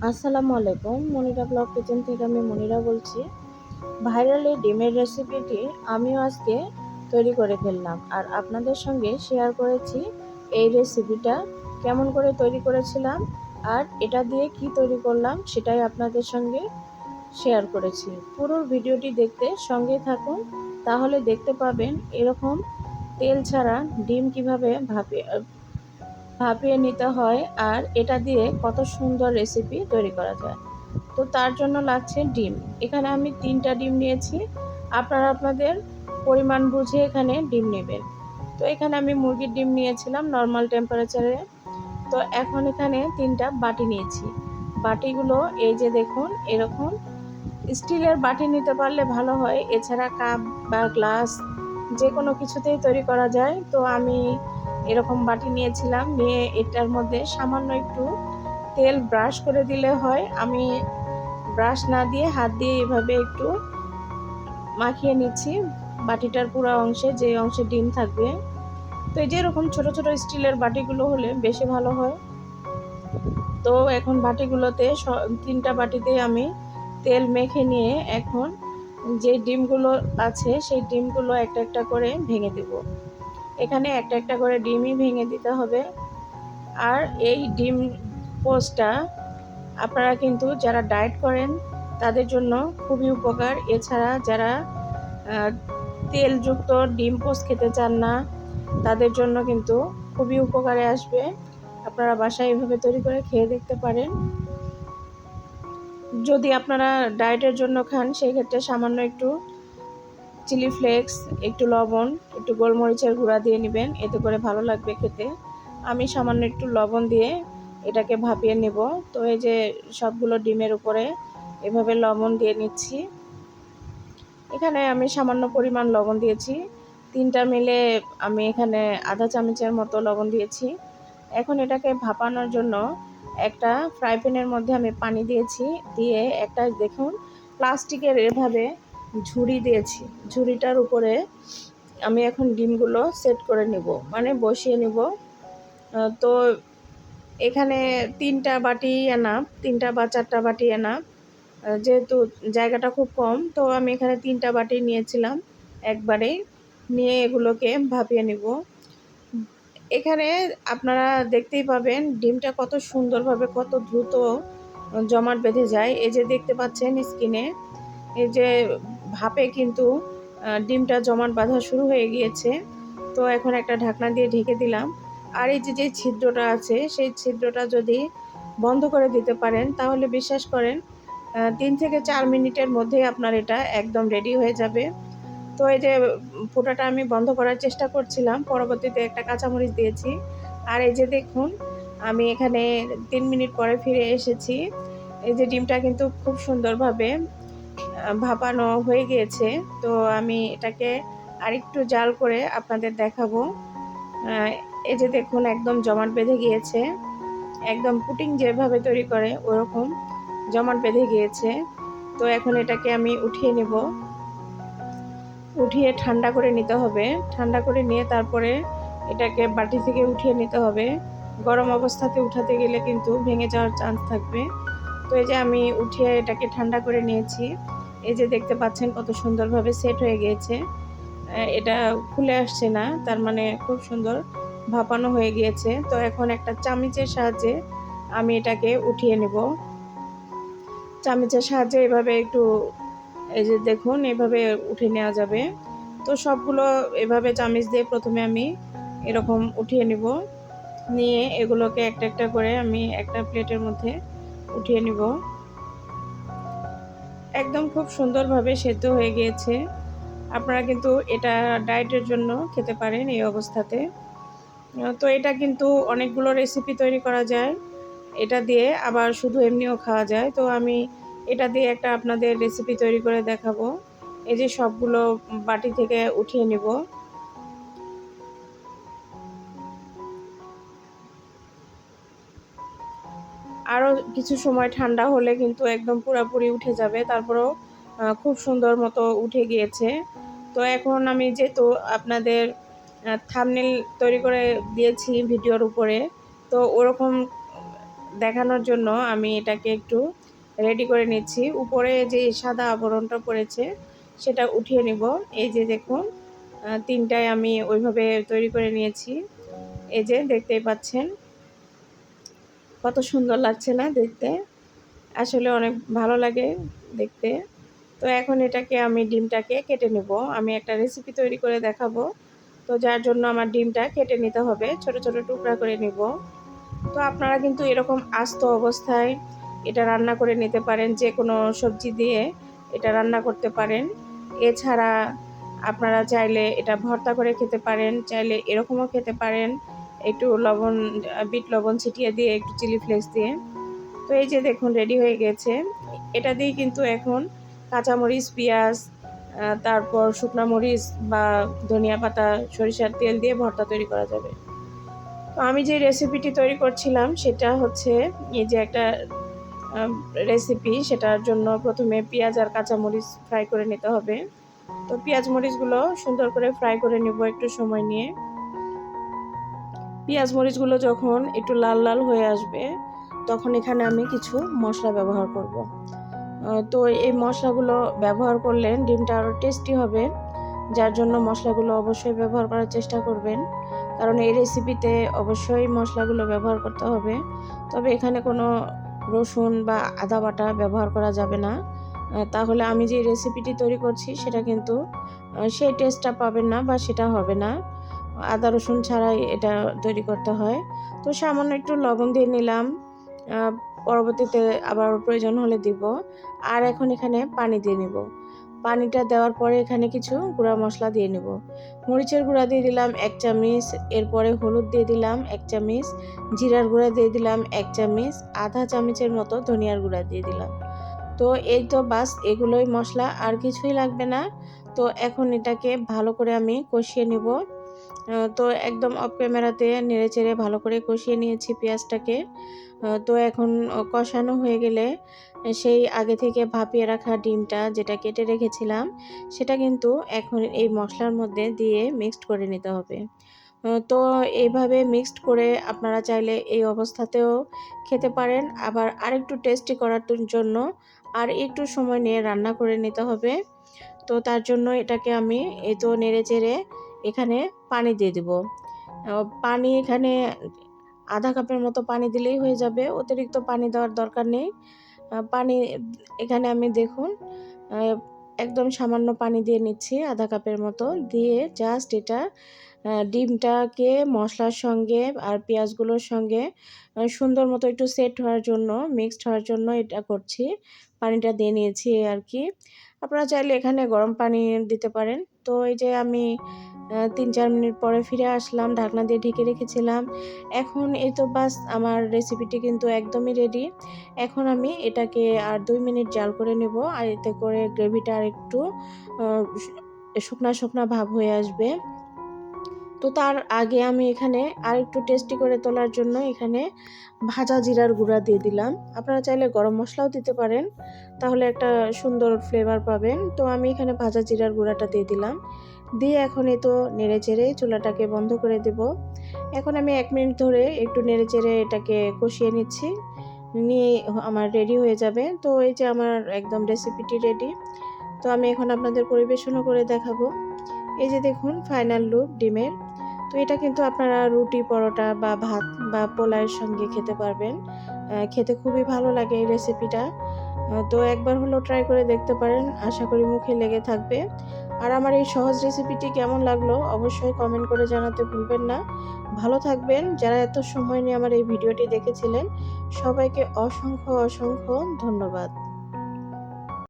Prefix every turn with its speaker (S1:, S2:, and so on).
S1: আসসালামু আলাইকুম। Monira blog kitchen থেকে আমি মনিরা বলছি। ভাইরাল এই ডিমের রেসিপিটি আমিও আজকে তৈরি করে ফেললাম আর আপনাদের সঙ্গে শেয়ার করেছি এই রেসিপিটা কেমন করে তৈরি করেছিলাম আর এটা দিয়ে কি তৈরি করলাম সেটাই আপনাদের সঙ্গে শেয়ার করেছি। পুরো ভিডিওটি দেখতে সঙ্গেই থাকুন, তাহলে দেখতে পাবেন এরকম তেল ছাড়া ডিম কিভাবে ভাপিয়ে নিতে হয় আর এটা দিয়ে কত সুন্দর রেসিপি তৈরি করা যায়। তো তার জন্য লাগছে ডিম। এখানে আমি 3টা ডিম নিয়েছি। আপনারা আপনাদের পরিমাণ বুঝে এখানে ডিম নেবেন। তো এখানে আমি মুরগির ডিম নিয়েছিলাম নর্মাল টেম্পারেচারে। তো এখন এখানে 3টা বাটি নিয়েছি। বাটিগুলো এই যে দেখুন এরকম স্টিলের বাটি নিতে পারলে ভালো হয়, এছাড়া কাপ বা গ্লাস যে কোনো কিছুতেই তৈরি করা যায়। তো আমি এরকম বাটি নিয়েছিলাম, নিয়ে এটার মধ্যে সামান্য একটু তেল ব্রাশ করে দিলে হয়। আমি ব্রাশ না দিয়ে হাত দিয়ে এভাবে একটু মাখিয়ে নিচ্ছি বাটিটার পুরো অংশে, যে অংশে ডিম থাকবে। তো এই যে এরকম ছোট ছোট স্টিলের বাটিগুলো হলে বেশি ভালো হয়। তো এখন বাটিগুলোতে 3টা বাটিতেই আমি তেল মেখে নিয়ে এখন যে ডিমগুলো আছে সেই ডিমগুলো একটা একটা করে ভেঙে দেব। এখানে একটা একটা করে ডিমই ভেঙে দিতে হবে। আর এই ডিম পোস্টটা আপনারা কিন্তু যারা ডায়েট করেন তাদের জন্য খুবই উপকার। এছাড়া যারা তেলযুক্ত ডিম পোস্ট খেতে চান না তাদের জন্য কিন্তু খুবই উপকারে আসবে। আপনারা বাসায় এভাবে তৈরি করে খেয়ে দেখতে পারেন। যদি আপনারা ডায়েটের জন্য খান সেই ক্ষেত্রে সামান্য একটু চিলি ফ্লেক্স, একটু লবণ, একটু গোলমরিচের গুঁড়া দিয়ে নেবেন, এতে করে ভালো লাগবে খেতে। আমি সামান্য একটু লবণ দিয়ে এটাকে ভাপিয়ে নেব। তো এই যে সবগুলো ডিমের উপরে এভাবে লবণ দিয়ে নিচ্ছি। এখানে আমি সামান্য পরিমাণ লবণ দিয়েছি, 3টা মিলে আমি এখানে আধা চামচের মতো লবণ দিয়েছি। এখন এটাকে ভাপানোর জন্য একটা ফ্রাই প্যানের মধ্যে আমি পানি দিয়েছি, দিয়ে একটা দেখুন প্লাস্টিকের এভাবে ঝুড়ি দিয়েছি। ঝুড়িটার উপরে আমি এখন ডিমগুলো সেট করে নিব, মানে বসিয়ে নিব। তো এখানে 3টা বাটি এনাফ, 3টা বা 4টা বাটি এনাফ। যেহেতু জায়গাটা খুব কম, তো আমি এখানে 3টা বাটি নিয়েছিলাম একবারেই, নিয়ে এগুলোকে ভাপিয়ে নিব। এখানে আপনারা দেখতেই পাবেন ডিমটা কত সুন্দরভাবে কত দ্রুত জমাট বেঁধে যায়। এই যে দেখতে পাচ্ছেন স্কিনে, এই যে ভাপে কিন্তু ডিমটা জমাট বাঁধা শুরু হয়ে গিয়েছে। তো এখন একটা ঢাকনা দিয়ে ঢেকে দিলাম। আর এই যে ছিদ্রটা আছে সেই ছিদ্রটা যদি বন্ধ করে দিতে পারেন তাহলে বিশ্বাস করেন 3 থেকে 4 মিনিটের মধ্যেই আপনার এটা একদম রেডি হয়ে যাবে। তো এই যে ফোঁটাটা আমি বন্ধ করার চেষ্টা করছিলাম, পরবর্তীতে একটা কাঁচামরিচ দিয়েছি। আর এই যে দেখুন আমি এখানে 3 মিনিট পরে ফিরে এসেছি। এই যে ডিমটা কিন্তু খুব সুন্দরভাবে ভাপানো হয়ে গিয়েছে। তো আমি এটাকে আরেকটু জাল করে আপনাদের দেখাবো। এই যে দেখুন একদম জমাট বেঁধে গিয়েছে, একদম পুডিং যেভাবে তৈরি করে ওরকম জমাট বেঁধে গিয়েছে। তো এখন এটাকে আমি উঠিয়ে নেব, উঠিয়ে ঠান্ডা করে নিতে হবে। ঠান্ডা করে নিয়ে তারপরে এটাকে বাটি থেকে উঠিয়ে নিতে হবে। গরম অবস্থাতে উঠাতে গেলে কিন্তু ভেঙে যাওয়ার চান্স থাকবে। তো এই যে আমি উঠিয়ে এটাকে ঠান্ডা করে নিয়েছি। এই যে দেখতে পাচ্ছেন কত সুন্দরভাবে সেট হয়ে গিয়েছে। এটা খুলে আসছে না, তার মানে খুব সুন্দর ভাপানো হয়ে গিয়েছে। তো এখন একটা চামচের সাহায্যে আমি এটাকে উঠিয়ে নেব। চামচের সাহায্যে এভাবে একটু, এই যে দেখুন এভাবে উঠে নেওয়া যাবে। তো সবগুলো এভাবে চামচ দিয়ে প্রথমে আমি এরকম উঠিয়ে নিব, নিয়ে এগুলোকে একটা একটা করে আমি একটা প্লেটের মধ্যে উঠিয়ে নিব। একদম খুব সুন্দরভাবে সেদ্ধ হয়ে গিয়েছে। আপনারা কিন্তু এটা ডায়েটের জন্য খেতে পারেন এই অবস্থাতে। তো এটা কিন্তু অনেকগুলো রেসিপি তৈরি করা যায়, এটা দিয়ে আবার শুধু এমনিও খাওয়া যায়। তো আমি এটা দিয়ে একটা আপনাদের রেসিপি তৈরি করে দেখাবো। এই যে সবগুলো বাটি থেকে উঠিয়ে নিব। আরও কিছু সময় ঠান্ডা হলে কিন্তু একদম পুরোপুরি উঠে যাবে, তারপরেও খুব সুন্দর মতো উঠে গিয়েছে। তো এখন আমি যেহেতু আপনাদের থাম্বনেল তৈরি করে দিয়েছি ভিডিওর উপরে, তো ওরকম দেখানোর জন্য আমি এটাকে একটু রেডি করে নিচ্ছি। উপরে যে সাদা আবরণটা পড়েছে সেটা উঠিয়ে নিব। এই যে দেখুন, তিনটায় আমি ওইভাবে তৈরি করে নিয়েছি। এই যে দেখতেই পাচ্ছেন কত সুন্দর লাগছে না দেখতে, আসলে অনেক ভালো লাগে দেখতে। তো এখন এটাকে আমি ডিমটাকে কেটে নেব। আমি একটা রেসিপি তৈরি করে দেখাবো, তো যার জন্য আমার ডিমটা কেটে নিতে হবে, ছোট ছোট টুকরা করে নিব। তো আপনারা কিন্তু এরকম আস্ত অবস্থায় এটা রান্না করে নিতে পারেন, যে কোনো সবজি দিয়ে এটা রান্না করতে পারেন। এছাড়া আপনারা চাইলে এটা ভর্তা করে খেতে পারেন, চাইলে এরকমও খেতে পারেন, একটু লবণ, বিট লবণ ছিটিয়ে দিয়ে, একটু চিলি ফ্লেক্স দিয়ে। তো এই যে দেখুন রেডি হয়ে গেছে। এটা দিয়ে কিন্তু এখন কাঁচামরিচ, পেঁয়াজ, তারপর শুকনা মরিচ বা ধনিয়া পাতা, সরিষার তেল দিয়ে ভর্তা তৈরি করা যাবে। তো আমি যে রেসিপিটি তৈরি করছিলাম সেটা হচ্ছে এই যে একটা রেসিপি, সেটার জন্য প্রথমে পেঁয়াজ আর কাঁচামরিচ ফ্রাই করে নিতে হবে। তো পেঁয়াজ মরিচগুলো সুন্দর করে ফ্রাই করে নিব একটু সময় নিয়ে। পেঁয়াজ মরিচগুলো যখন একটু লাল লাল হয়ে আসবে তখন এখানে আমি কিছু মশলা ব্যবহার করব। তো এই মশলাগুলো ব্যবহার করলে ডিমটা আরও টেস্টি হবে, যার জন্য মশলাগুলো অবশ্যই ব্যবহার করার চেষ্টা করবেন, কারণ এই রেসিপিতে অবশ্যই মশলাগুলো ব্যবহার করতে হবে। তবে এখানে কোনো রসুন বা আদা বাটা ব্যবহার করা যাবে না, তাহলে আমি যে রেসিপিটি তৈরি করছি সেটা কিন্তু সেই টেস্টটা পাবেন না বা সেটা হবে না। আদা রসুন ছাড়াই এটা তৈরি করতে হয়। তো সামান্য একটু লবণ দিয়ে নিলাম, পরবর্তীতে আবার প্রয়োজন হলে দিব। আর এখন এখানে পানি দিয়ে নিব। পানিটা দেওয়ার পরে এখানে কিছু গুঁড়া মশলা দিয়ে নেব। মরিচের গুঁড়া দিয়ে দিলাম 1 চামচ, এরপরে হলুদ দিয়ে দিলাম 1 চামচ, জিরার গুঁড়া দিয়ে দিলাম 1 চামচ, আধা চামচের মতো ধনিয়ার গুঁড়া দিয়ে দিলাম। তো এই তো বাস, এগুলোই মশলা, আর কিছুই লাগবে না। তো এখন এটাকে ভালো করে আমি কষিয়ে নিব। তো একদম অফ ক্যামেরাতে নেড়েচেড়ে ভালো করে কষিয়ে নিয়েছি পেঁয়াজটাকে। তো এখন কষানো হয়ে গেলে সেই আগে থেকে ভাপিয়ে রাখা ডিমটা যেটা কেটে রেখেছিলাম সেটা কিন্তু এখন এই মশলার মধ্যে দিয়ে মিক্সড করে নিতে হবে। তো এইভাবে মিক্সড করে আপনারা চাইলে এই অবস্থাতেও খেতে পারেন, আবার আরেকটু টেস্টি করার জন্য আর একটু সময় নিয়ে রান্না করে নিতে হবে। তো তার জন্য এটাকে আমি এই তো নেড়েচেড়ে এখানে পানি দিয়ে দিব। পানি এখানে আধা কাপের মতো পানি দিলেই হয়ে যাবে, অতিরিক্ত পানি দেওয়ার দরকার নেই। পানি এখানে আমি দেখুন একদম সামান্য পানি দিয়ে নিচ্ছি, আধা কাপের মতো দিয়ে জাস্ট এটা ডিমটাকে মশলার সঙ্গে আর পেঁয়াজগুলোর সঙ্গে সুন্দর মতো একটু সেট হওয়ার জন্য, মিক্সড হওয়ার জন্য এটা করছি। পানিটা দিয়ে নিয়েছি আর কি। আপনারা চাইলে এখানে গরম পানি দিতে পারেন। তো এই যে আমি ৩-৪ মিনিট পরে ফিরে আসলাম, ঢাকনা দিয়ে ঢেকে রেখেছিলাম। এখন এই তো বাস, আমার রেসিপিটি কিন্তু একদমই রেডি। এখন আমি এটাকে আর ২ মিনিট জাল করে নেব, আর এতে করে গ্রেভিটা আর একটু শুকনা শুকনা ভাব হয়ে আসবে। তো তার আগে আমি এখানে আরেকটু টেস্টি করে তোলার জন্য এখানে ভাজা জিরার গুঁড়া দিয়ে দিলাম। আপনারা চাইলে গরম মশলাও দিতে পারেন, তাহলে একটা সুন্দর ফ্লেভার পাবেন। তো আমি এখানে ভাজা জিরার গুঁড়াটা দিয়ে দিলাম, দিয়ে এখন এই তো নেড়েচেড়ে চুলাটাকে বন্ধ করে দেব। এখন আমি 1 মিনিট ধরে একটু নেড়েচেড়ে এটাকে কষিয়ে নিচ্ছি, নিয়ে আমার রেডি হয়ে যাবে। তো এই যে আমার একদম রেসিপিটি রেডি। তো আমি এখন আপনাদের পরিবেশনও করে দেখাবো। এই যে দেখুন ফাইনাল লুক ডিমের। তো এটা কিন্তু আপনারা রুটি, পরোটা বা ভাত বা পোলাওয়ের সঙ্গে খেতে পারবেন। খেতে খুবই ভালো লাগে এই রেসিপিটা। তো একবার হলেও ট্রাই করে দেখতে পারেন, আশা করি মুখে লেগে থাকবে। আর আমার এই সহজ রেসিপিটি কেমন লাগলো অবশ্যই কমেন্ট করে জানাতে ভুলবেন না। ভালো থাকবেন। যারা এত সময় নিয়ে আমার এই ভিডিওটি দেখেছিলেন সবাইকে অসংখ্য অসংখ্য ধন্যবাদ।